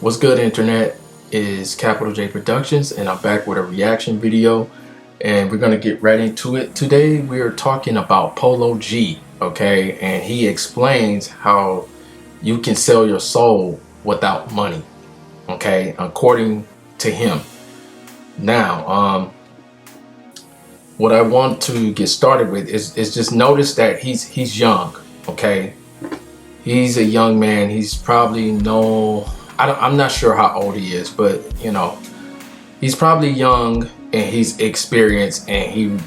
What's good, internet? Is Capital J Productions, and I'm back with a reaction video, and we're gonna get right into it. Today we are talking about Polo G, okay? And he explains how you can sell your soul without money, okay? According to him. Now, what I want to get started with is just notice that he's young, okay? He's a young man. He's probably I'm not sure how old he is, but you know, he's probably young and he's experienced and he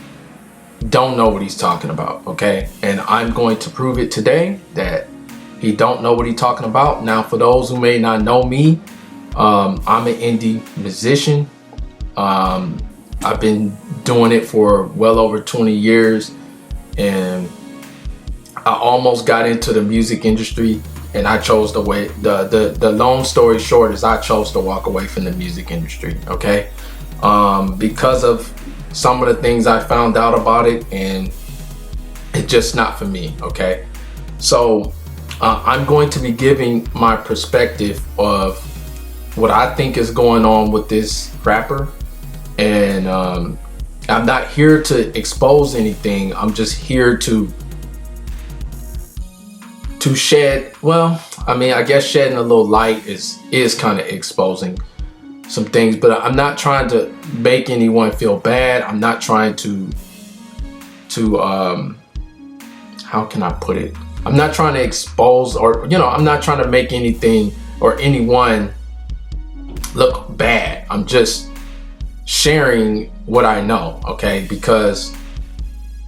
don't know what he's talking about, okay? And I'm going to prove it today that he don't know what he's talking about. Now, for those who may not know me, I'm an indie musician. I've been doing it for well over 20 years, and I almost got into the music industry, and I chose the way. The long story short is I chose to walk away from the music industry, okay? Because of some of the things I found out about it, and it's just not for me, okay? So I'm going to be giving my perspective of what I think is going on with this rapper, and I'm not here to expose anything. I'm just here to shed, well, I mean, I guess shedding a little light is kind of exposing some things, but I'm not trying to make anyone feel bad. I'm not trying to how can I put it? I'm not trying to expose, or you know, I'm not trying to make anything or anyone look bad. I'm just sharing what I know, okay? Because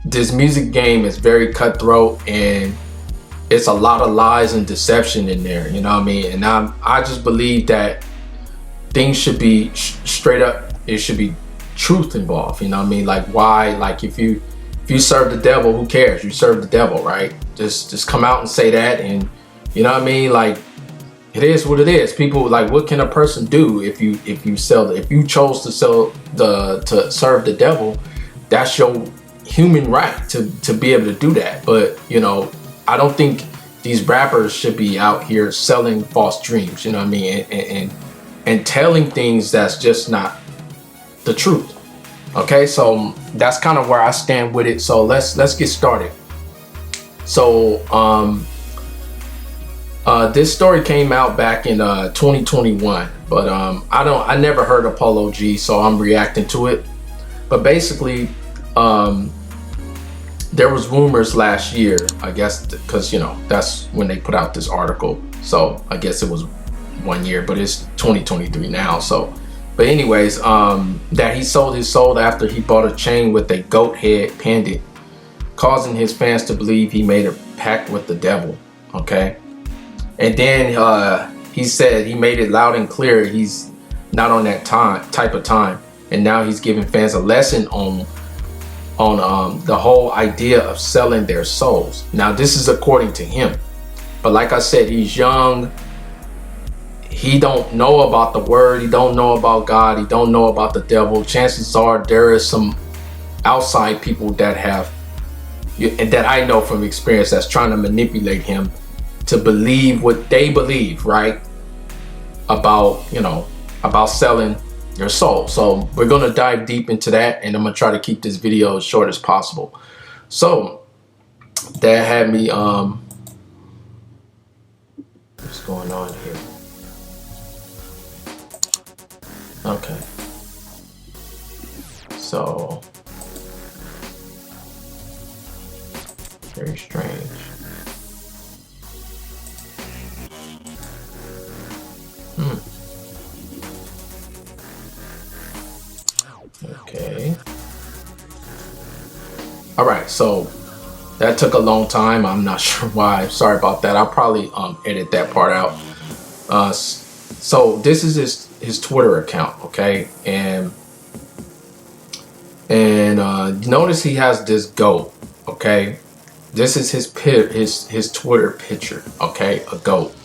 this music game is very cutthroat, and it's a lot of lies and deception in there, you know what I mean? And I just believe that things should be straight up. It should be truth involved, you know what I mean? Like, why? Like, if you serve the devil, who cares? You serve the devil, right? Just come out and say that, and you know what I mean? Like, it is what it is. People, like, what can a person do if you chose to serve the devil? That's your human right to be able to do that. But you know, I don't think these rappers should be out here selling false dreams, you know what I mean, and telling things that's just not the truth. Okay, so that's kind of where I stand with it. So let's get started. So this story came out back in 2021, but I never heard of Polo G, so I'm reacting to it. But basically, there was rumors last year, I guess, because you know, that's when they put out this article. So I guess it was 1 year, but it's 2023 now. So, but anyways, that he sold his soul after he bought a chain with a goat head pendant, causing his fans to believe he made a pact with the devil. Okay, and then he said he made it loud and clear he's not on that type of time, and now he's giving fans a lesson on the whole idea of selling their souls. Now, this is according to him, but like I said, he's young. He don't know about the word. He don't know about God. He don't know about the devil. Chances are there is some outside people that have, and that I know from experience, that's trying to manipulate him to believe what they believe, right? About, you know, about selling your soul. So we're gonna dive deep into that, and I'm gonna try to keep this video as short as possible. So that had me what's going on here? Okay, so very strange. Okay. All right, so that took a long time. I'm not sure why. Sorry about that. I'll probably edit that part out. So this is his Twitter account, okay? And notice he has this goat, okay? This is his Twitter picture, okay? A goat.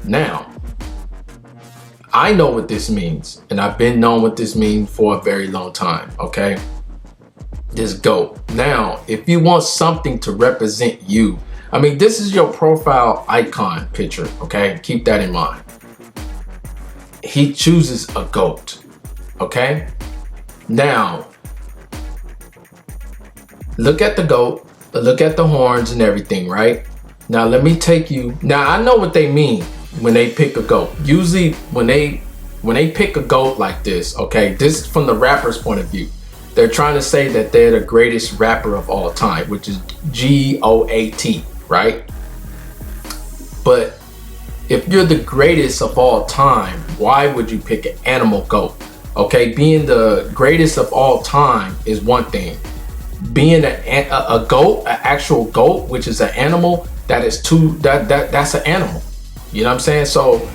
Now, I know what this means, and I've been knowing what this means for a very long time, okay? This goat. Now, if you want something to represent you, I mean, this is your profile icon picture, okay? Keep that in mind. he chooses a goat. Okay? Now, look at the goat, look at the horns and everything, right? Now let me take you, now I know what they mean when they pick a goat. Usually when they pick a goat like this, okay, this is from the rapper's point of view. They're trying to say that they're the greatest rapper of all time, which is G.O.A.T, right? But if you're the greatest of all time, why would you pick an animal goat? Okay, being the greatest of all time is one thing. Being a goat, an actual goat, which is an animal, that's an animal. You know what I'm saying? So,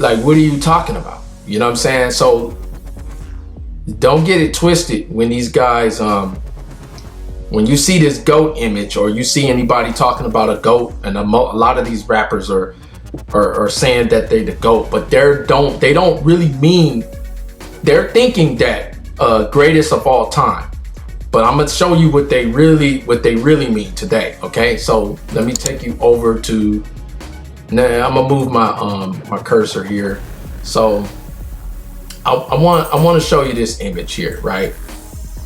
like, what are you talking about? You know what I'm saying? So, don't get it twisted when these guys, when you see this goat image, or you see anybody talking about a goat, and a lot of these rappers are saying that they're the GOAT, but they don't really mean, they're thinking that greatest of all time. But I'm gonna show you what they really mean today. Okay, so let me take you over to, now I'm gonna move my cursor here. So I want to show you this image here, right?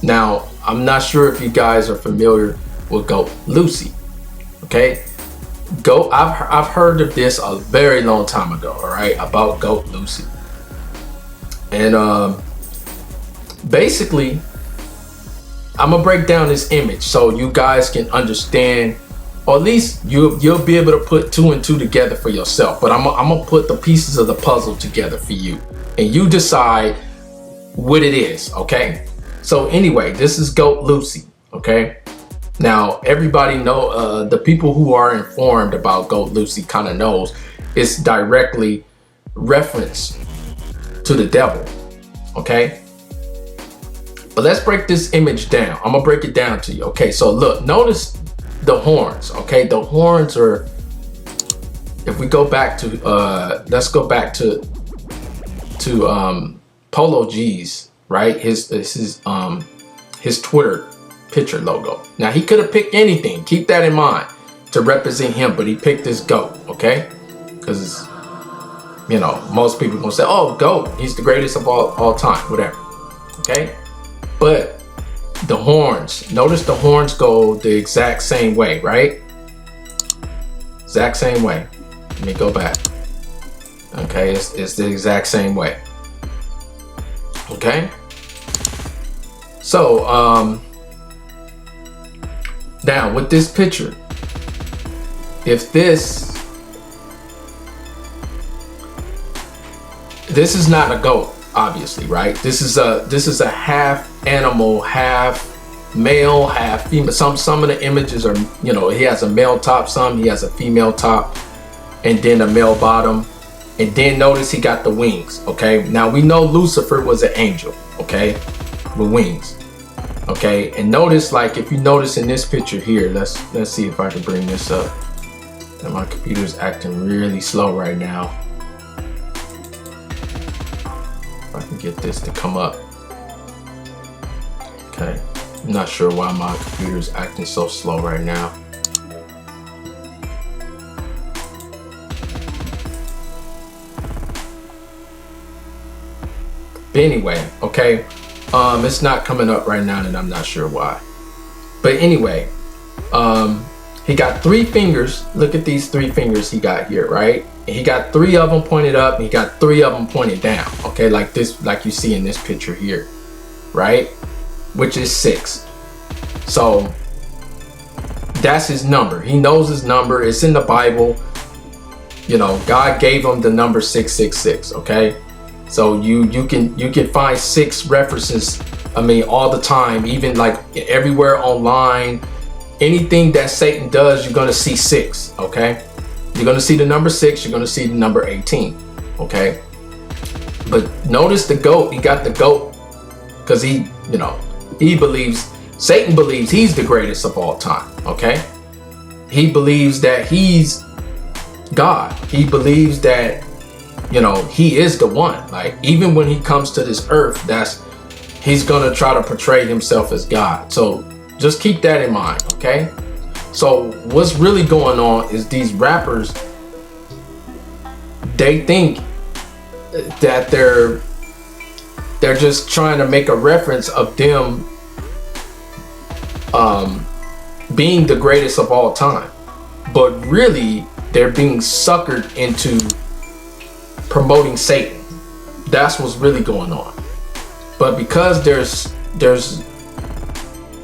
Now, I'm not sure if you guys are familiar with GOAT Lucy. Okay, GOAT, I've heard of this a very long time ago, all right, about GOAT Lucy. And basically, I'm gonna break down this image so you guys can understand, or at least you'll be able to put two and two together for yourself. But I'm gonna put the pieces of the puzzle together for you, and you decide what it is. Okay, so anyway, this is GOAT Lucy. Okay, now everybody know, the people who are informed about GOAT Lucy kind of knows it's directly reference to the devil. Okay, but let's break this image down. I'm gonna break it down to you. Okay, so look, notice the horns. Okay, the horns are, if we go back to let's go back to Polo G's, right? His Twitter picture logo. Now, he could have picked anything, keep that in mind, to represent him, but he picked this GOAT. Okay, because, you know, most people gonna say, oh, GOAT, he's the greatest of all time, whatever. Okay, but the horns, notice the horns go the exact same way, right? Exact same way. Let me go back. Okay, it's the exact same way. Okay, so now with this picture, if this is not a GOAT, obviously, right? This is a half animal, half male, half female. Some of the images are, you know, he has a male top, some he has a female top, and then a male bottom. And then notice he got the wings. Okay, now we know Lucifer was an angel, okay, with wings. Okay, and notice, like, if you notice in this picture here, let's see if I can bring this up. And my computer's acting really slow right now. If I can get this to come up. Okay, I'm not sure why my computer's acting so slow right now. But anyway, okay, it's not coming up right now, and I'm not sure why. But anyway, he got 3 fingers. Look at these 3 fingers he got here, right? And he got 3 of them pointed up, and he got 3 of them pointed down. Okay, like this, like you see in this picture here, right? Which is 6. So that's his number. He knows his number. It's in the Bible. You know, God gave him the number 666. Okay. So you can find 6 references, I mean, all the time, even like everywhere online. Anything that Satan does, you're gonna see 6. Okay, you're gonna see the number 6, you're gonna see the number 18. Okay, but notice the GOAT, he got the GOAT because he, you know, he believes, Satan believes he's the greatest of all time. Okay, he believes that he's God. He believes that, you know, he is the one. Like, even when he comes to this earth, he's gonna try to portray himself as God. So just keep that in mind. Okay, so what's really going on is these rappers, they think that they're just trying to make a reference of them being the greatest of all time, but really they're being suckered into promoting Satan. That's what's really going on. But because there's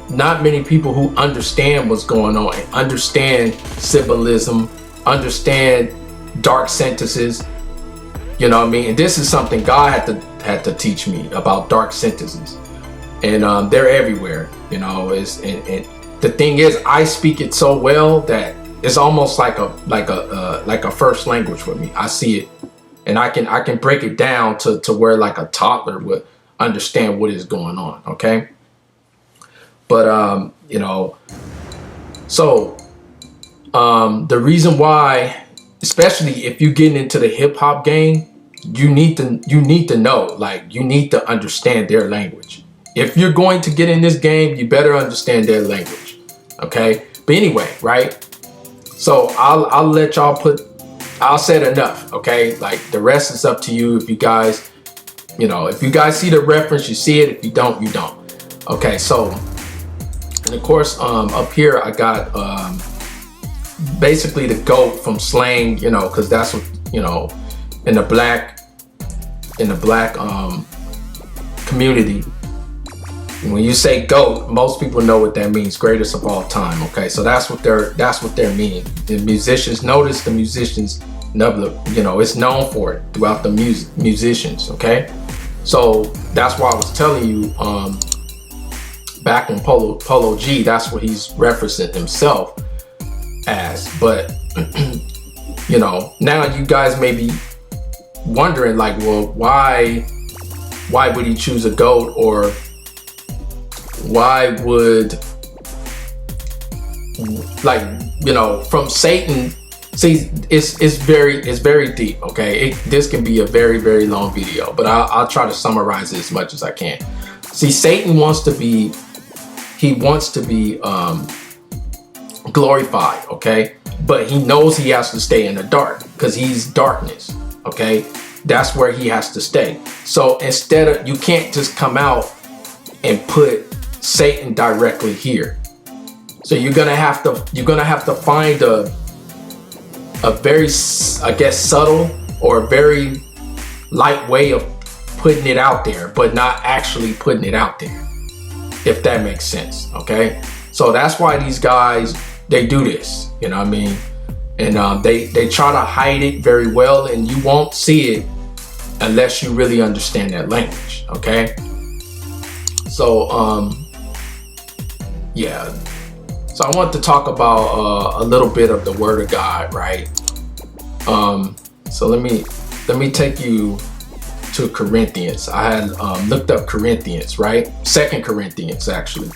not many people who understand what's going on, understand symbolism, understand dark sentences, you know what I mean? And this is something God had to teach me about dark sentences, and they're everywhere, you know. And the thing is, I speak it so well that it's almost like a first language with me. I see it, and I can break it down to where like a toddler would understand what is going on. Okay, but you know, so the reason why, especially if you're getting into the hip hop game, you need to know, like, you need to understand their language. If you're going to get in this game, you better understand their language. Okay. But anyway, right? So I'll let y'all I'll say enough. Okay. Like, the rest is up to you. If you guys, you know, if you guys see the reference, you see it. If you don't, you don't. Okay. So, and of course, up here, I got, basically the GOAT from slang, you know, cause that's what, you know, in the black community, when you say GOAT, most people know what that means, greatest of all time. Okay, so that's what they're meaning. The musicians, notice the musicians, you know, it's known for it throughout the musicians. Okay, so that's why I was telling you, back in Polo G, that's what he's referencing himself as. But you know, now you guys may be wondering, like, well, why would he choose a GOAT, or why would, like, you know, from Satan? See, it's very deep. Okay, this can be a very, very long video, but I'll try to summarize it as much as I can. See, Satan wants to be glorified, okay, but he knows he has to stay in the dark because he's darkness. Okay, that's where he has to stay. So instead of, you can't just come out and put Satan directly here. So you're gonna have to find a very, I guess, subtle or very light way of putting it out there, but not actually putting it out there, if that makes sense. Okay, so that's why these guys, they do this, you know what I mean? And they try to hide it very well, and you won't see it unless you really understand that language. Okay, so yeah, so I want to talk about a little bit of the Word of God, right? So let me take you to Corinthians. I had looked up Corinthians, right? 2 Corinthians, actually.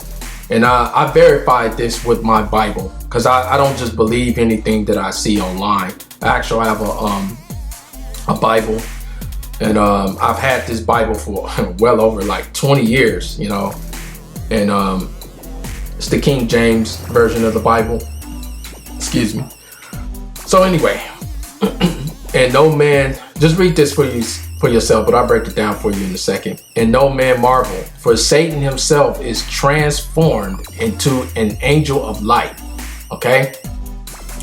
And I verified this with my Bible, because I don't just believe anything that I see online. I actually have a Bible, and I've had this Bible for well over like 20 years, you know. And it's the King James version of the Bible. Excuse me. So anyway, and no man, just read this for yourself, but I'll break it down for you in a second. And no man marvel, for Satan himself is transformed into an angel of light. Okay,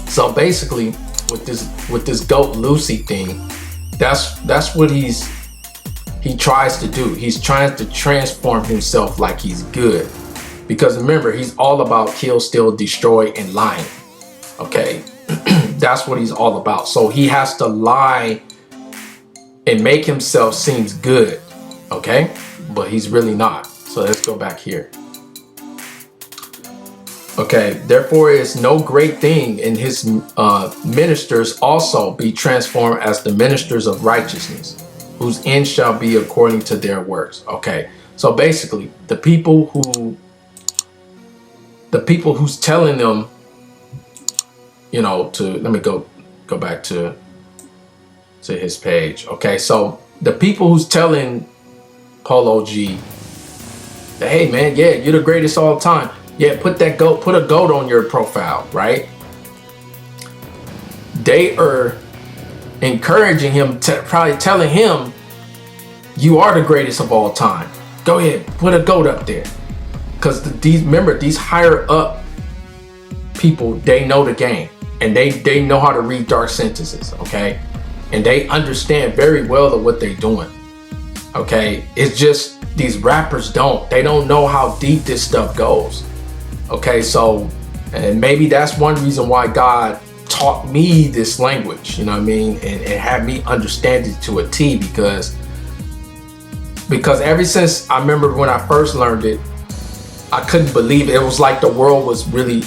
so basically with this GOAT Lucy thing, that's what he tries to do. He's trying to transform himself like he's good, because remember, he's all about kill, steal, destroy, and lying. Okay, that's what he's all about. So he has to lie and make himself seems good, okay? But he's really not. So let's go back here. Okay, therefore is no great thing in his ministers also be transformed as the ministers of righteousness, whose end shall be according to their works. Okay, so basically the people who's telling them, you know, let me go back to his page. Okay, so the people who's telling Polo G that, hey man, yeah, you're the greatest all time. Yeah, put a GOAT on your profile, right? They are encouraging him, probably telling him You are the greatest of all time. Go ahead, put a GOAT up there. Because remember, these higher up people, they know the game. And they know how to read dark sentences, okay? And they understand very well of what they're doing, okay? It's just these rappers don't. They don't know how deep this stuff goes, okay? So, and maybe that's one reason why God taught me this language, you know what I mean? And had me understand it to a T, because ever since I remember when I first learned it, I couldn't believe it. It was like the world was really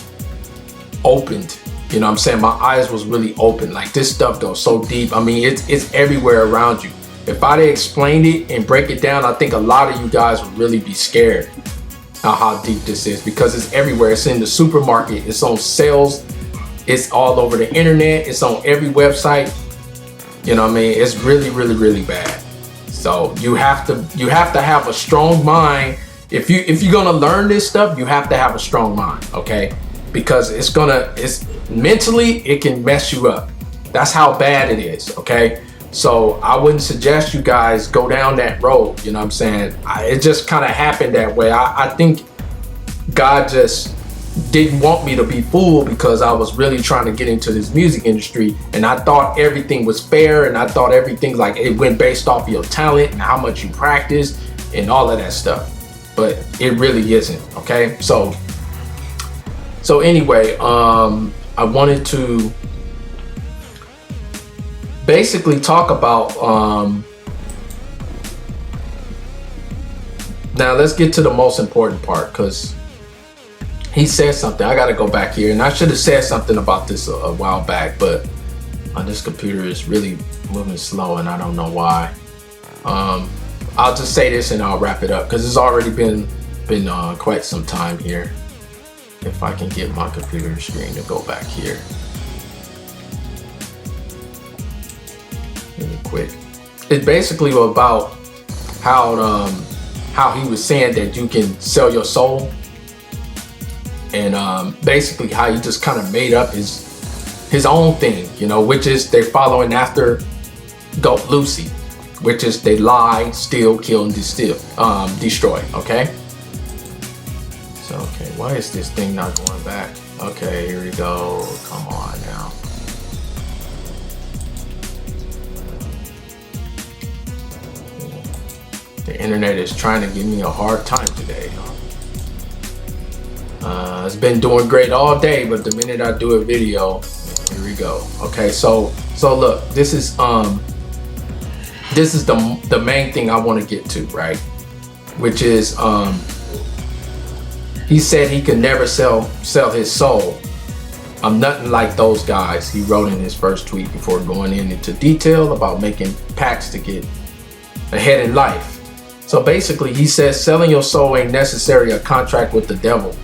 opened. You know what I'm saying? My eyes was really open. Like, this stuff goes so deep. I mean, it's everywhere around you. If I'd explained it and break it down, I think a lot of you guys would really be scared of how deep this is, because it's everywhere. It's in the supermarket. It's on sales. It's all over the internet. It's on every website. You know what I mean? It's really, really, really bad. So you have to have a strong mind. If you're gonna learn this stuff, you have to have a strong mind, okay? Because it's mentally, it can mess you up. That's how bad it is, okay? So I wouldn't suggest you guys go down that road, you know what I'm saying? It just kind of happened that way. I think God just didn't want me to be fooled, because I was really trying to get into this music industry, and I thought everything was fair, and I thought everything, like, it went based off your talent and how much you practice and all of that stuff. But it really isn't, okay? So anyway, I wanted to basically talk about, now let's get to the most important part, because he said something. I got to go back here, and I should have said something about this a while back, but this computer is really moving slow, and I don't know why. I'll just say this and I'll wrap it up, because it's already been quite some time here. If I can get my computer screen to go back here really quick. It's basically about how he was saying that you can sell your soul, and basically how he just kind of made up his own thing, you know, which is they're following after G.O.A.T. Lucy, which is they lie, steal, kill, and destroy, okay? So, okay, why is this thing not going back? Okay, here we go. Come on now. The internet is trying to give me a hard time today. It's been doing great all day, but the minute I do a video, here we go. Okay, so look, this is the main thing I want to get to, right? Which is he said he could never sell his soul. I'm nothing like those guys, he wrote in his first tweet before going into detail about making pacts to get ahead in life. So basically, he says selling your soul ain't necessarily a contract with the devil.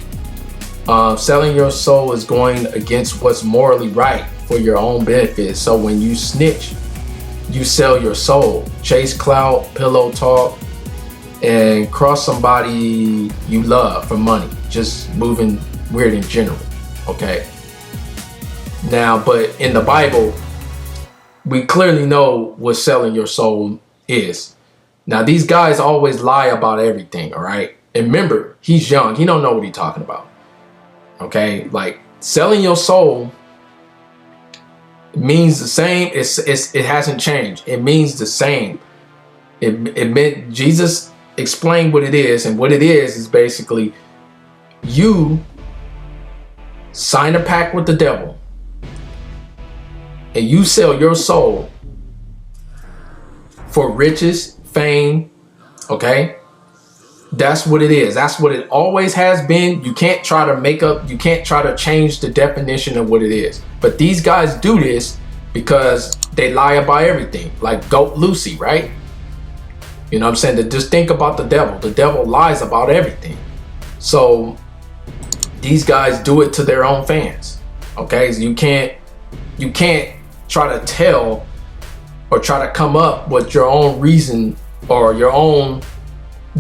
Selling your soul is going against what's morally right for your own benefit. So when you snitch, you sell your soul. Chase clout, pillow talk, and cross somebody you love for money. Just moving weird in general, okay? Now, but in the Bible, we clearly know what selling your soul is. Now, these guys always lie about everything, all right? And remember, he's young. He don't know what he's talking about, okay? Like, selling your soul means the same. It hasn't changed. It means the same. It meant Jesus explained what it is, and what it is basically you sign a pact with the devil and you sell your soul for riches, fame, okay? That's what it is. That's what it always has been. You can't try to change the definition of what it is. But these guys do this because they lie about everything, like G.O.A.T. Lucy, right? You know what I'm saying? Just think about the devil. The devil lies about everything. So these guys do it to their own fans, okay? So you can't try to tell or try to come up with your own reason or your own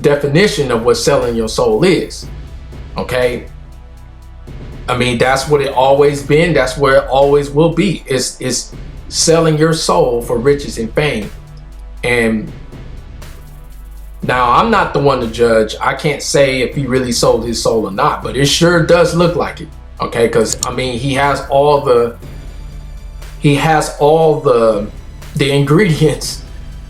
definition of what selling your soul is, okay? I mean, that's what it always been. That's where it always will be. It's selling your soul for riches and fame. And Now, I'm not the one to judge. I can't say if he really sold his soul or not, but it sure does look like it. Okay, because I mean, he has all the ingredients.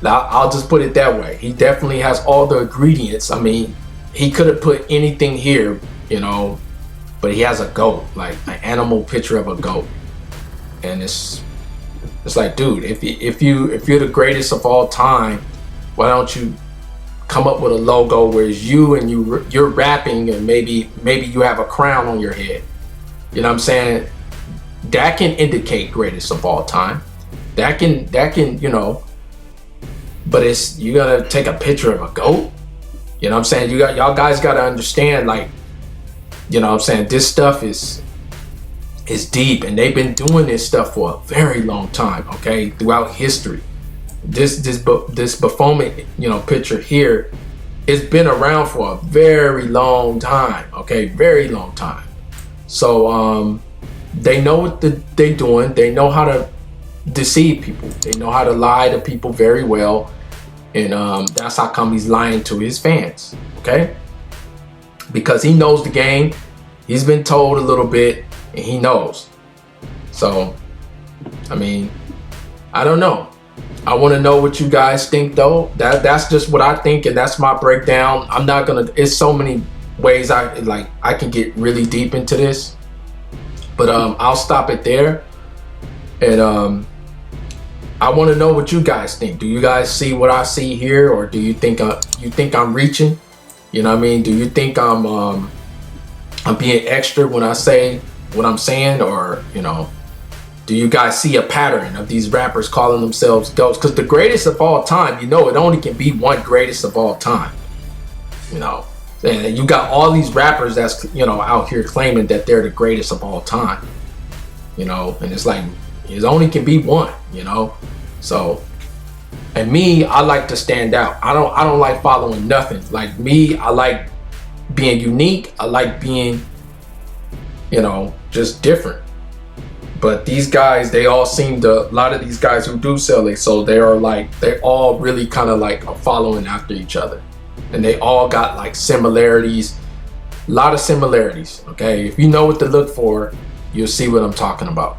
I'll just put it that way. He definitely has all the ingredients. I mean, he could have put anything here, you know, but he has a goat, like an animal picture of a goat, and it's like, dude, if you're the greatest of all time, why don't you come up with a logo where it's you and you're rapping, and maybe you have a crown on your head. You know what I'm saying? That can indicate greatest of all time. That can, you know, but you gotta take a picture of a goat. You know what I'm saying? Y'all guys gotta understand, like, you know what I'm saying, this stuff is deep, and they've been doing this stuff for a very long time, okay, throughout history. This Baphomet, you know, picture here, it's been around for a very long time, okay, very long time. So they know what they're doing. They know how to deceive people. They know how to lie to people very well, and that's how come he's lying to his fans, okay? Because he knows the game. He's been told a little bit, and he knows. So, I mean, I don't know. I want to know what you guys think, though. That's just what I think, and that's my breakdown. I'm not gonna. It's so many ways I can get really deep into this, but I'll stop it there. And I want to know what you guys think. Do you guys see what I see here, or do you think I'm reaching? You know what I mean? Do you think I'm being extra when I say what I'm saying, or, you know, do you guys see a pattern of these rappers calling themselves GOATs? Because the greatest of all time, you know, it only can be one greatest of all time. You know, and you got all these rappers that's, you know, out here claiming that they're the greatest of all time. You know, and it's like, it only can be one, you know. So, and me, I like to stand out. I don't like following nothing. Like me, I like being unique. I like being, you know, just different. But these guys, they all seem to, a lot of these guys who do sell it, so they all really kind of like are following after each other. And they all got like similarities, a lot of similarities, okay? If you know what to look for, you'll see what I'm talking about.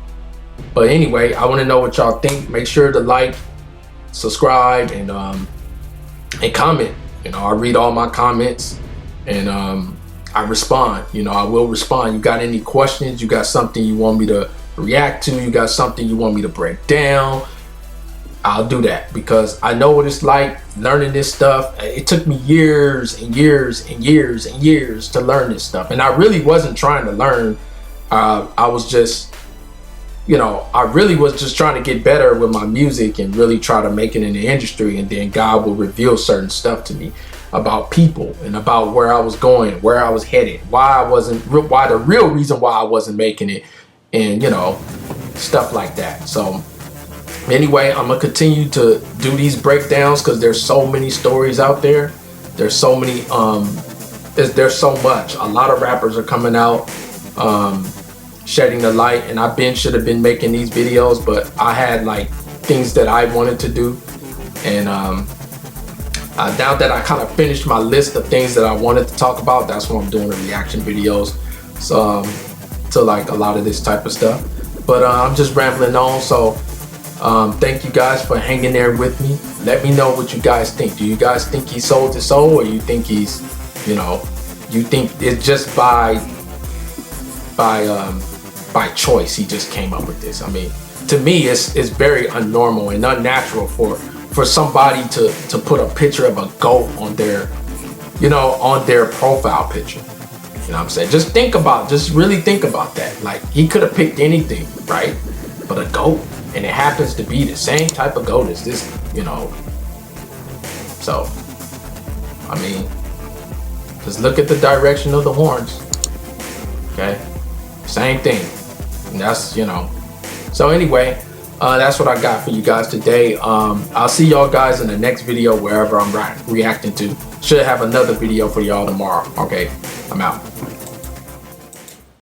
But anyway, I want to know what y'all think. Make sure to like, subscribe, and comment. You know, I read all my comments, and I respond. You know, I will respond. You got any questions? You got something you want me to react to? You got something you want me to break down? I'll do that, because I know what it's like learning this stuff. It took me years and years and years and years to learn this stuff, and I really wasn't trying to learn. I was just, you know, I really was just trying to get better with my music and really try to make it in the industry, and then God will reveal certain stuff to me about people and about where I was going, where I was headed, why the real reason why I wasn't making it, and, you know, stuff like that. So anyway, I'm gonna continue to do these breakdowns, because there's so many stories out there. There's so many, there's so much. A lot of rappers are coming out, shedding the light, and I should have been making these videos, but I had like things that I wanted to do, and now that I kind of finished my list of things that I wanted to talk about, that's when I'm doing the reaction videos, so to like a lot of this type of stuff. But I'm just rambling on, so thank you guys for hanging there with me. Let me know what you guys think. Do you guys think he sold his soul, or you think he's, you know, you think it's just by choice he just came up with this? I mean, to me, it's very unnormal and unnatural for somebody to put a picture of a goat on their, you know, on their profile picture. You know what I'm saying? Just really think about that. Like, he could have picked anything, right? But a goat, and it happens to be the same type of goat as this, you know. So, I mean, just look at the direction of the horns. Okay? Same thing. And that's, you know. So anyway, that's what I got for you guys today. I'll see y'all guys in the next video, wherever I'm reacting to. Should have another video for y'all tomorrow. Okay, I'm out.